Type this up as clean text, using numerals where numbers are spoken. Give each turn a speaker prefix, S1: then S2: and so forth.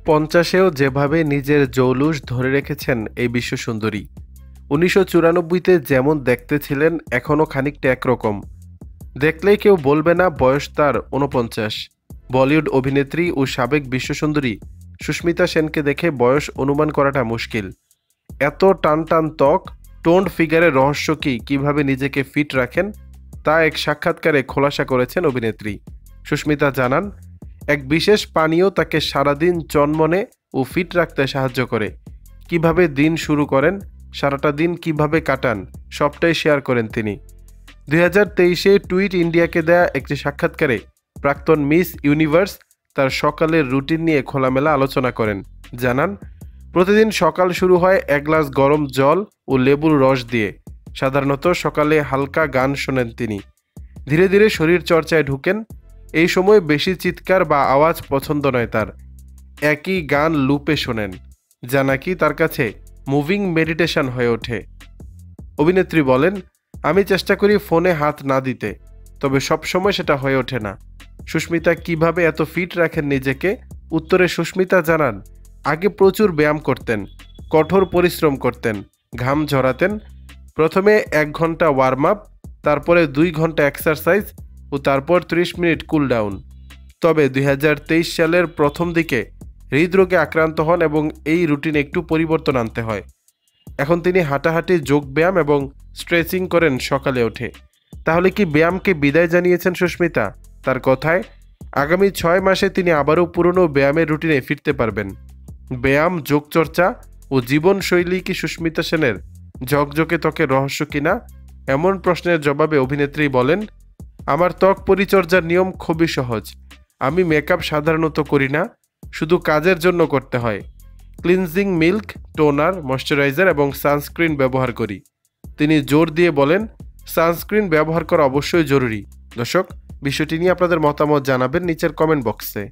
S1: 50-এও যেভাবে নিজের জৌলুস ধরে রেখেছেন এই বিশ্বসুন্দরী। 1994-তে যেমন দেখতে ছিলেন এখনও খানিকটা একরকম। দেখলেই কেউ বলবে না বয়স তার 49। বলিউড অভিনেত্রী ও সাবেক বিশ্বসুন্দরী সুস্মিতা সেনকে দেখে বয়স অনুমান করাটা মুশকিল। এত টান টান ত্বক, টোন্ড ফিগারের রহস্য কি, কিভাবে নিজেকে ফিট রাখেন, তা এক সাক্ষাৎকারে খোলাসা করেছেন অভিনেত্রী। সুস্মিতা জানান, এক বিশেষ পানীয় তাকে সারাদিন চনমনে ও ফিট রাখতে সাহায্য করে। কিভাবে দিন শুরু করেন, সারাটা দিন কিভাবে কাটান, সবটাই শেয়ার করেন তিনি। 2023-এ টুইট ইন্ডিয়াকে দেয়া একটি সাক্ষাৎকারে প্রাক্তন মিস ইউনিভার্স তার সকালের রুটিন নিয়ে খোলামেলা আলোচনা করেন। জানান, প্রতিদিন সকাল শুরু হয় এক গ্লাস গরম জল ও লেবুর রস দিয়ে। সাধারণত সকালে হালকা গান শোনেন তিনি। ধীরে ধীরে শরীর চর্চায় ঢুকেন। এই সময় বেশি চিৎকার বা আওয়াজ পছন্দ নয় তার। একই গান লুপে শোনেন, যা নাকি তার কাছে মুভিং মেডিটেশন হয়ে ওঠে। অভিনেত্রী বলেন, আমি চেষ্টা করি ফোনে হাত না দিতে, তবে সবসময় সেটা হয়ে ওঠে না। সুস্মিতা কিভাবে এত ফিট রাখেন নিজেকে? উত্তরে সুস্মিতা জানান, আগে প্রচুর ব্যায়াম করতেন, কঠোর পরিশ্রম করতেন, ঘাম ঝরাতেন। প্রথমে 1 ঘন্টা ওয়ার্ম আপ, তারপরে 2 ঘন্টা এক্সারসাইজ ও তারপর 30 মিনিট কুল ডাউন। তবে 2023 সালের প্রথম দিকে হৃদরোগে আক্রান্ত হন এবং এই রুটিনে একটু পরিবর্তন আনতে হয়। এখন তিনি হাঁটাহাঁটি, যোগব্যায়াম এবং স্ট্রেচিং করেন সকালে ওঠে। তাহলে কি ব্যায়ামকে বিদায় জানিয়েছেন সুস্মিতা? তার কথায়, আগামী 6 মাসে তিনি আবারও পুরনো ব্যায়ামের রুটিনে ফিরতে পারবেন। ব্যায়াম, যোগচর্চা ও জীবনশৈলী কি সুস্মিতা সেনের ঝকঝকে ত্বকের রহস্য কিনা? এমন প্রশ্নের জবাবে অভিনেত্রী বলেন, আমার ত্বক পরিচর্যার নিয়ম খুবই সহজ। আমি মেকআপ সাধারণত করি না, শুধু কাজের জন্য করতে হয়। ক্লিনজিং মিল্ক, টোনার, ময়শ্চারাইজার এবং সানস্ক্রিন ব্যবহার করি। তিনি জোর দিয়ে বলেন, সানস্ক্রিন ব্যবহার করা অবশ্যই জরুরি। দর্শক, বিষয়টি নিয়ে আপনাদের মতামত জানাবেন নিচের কমেন্ট বক্সে।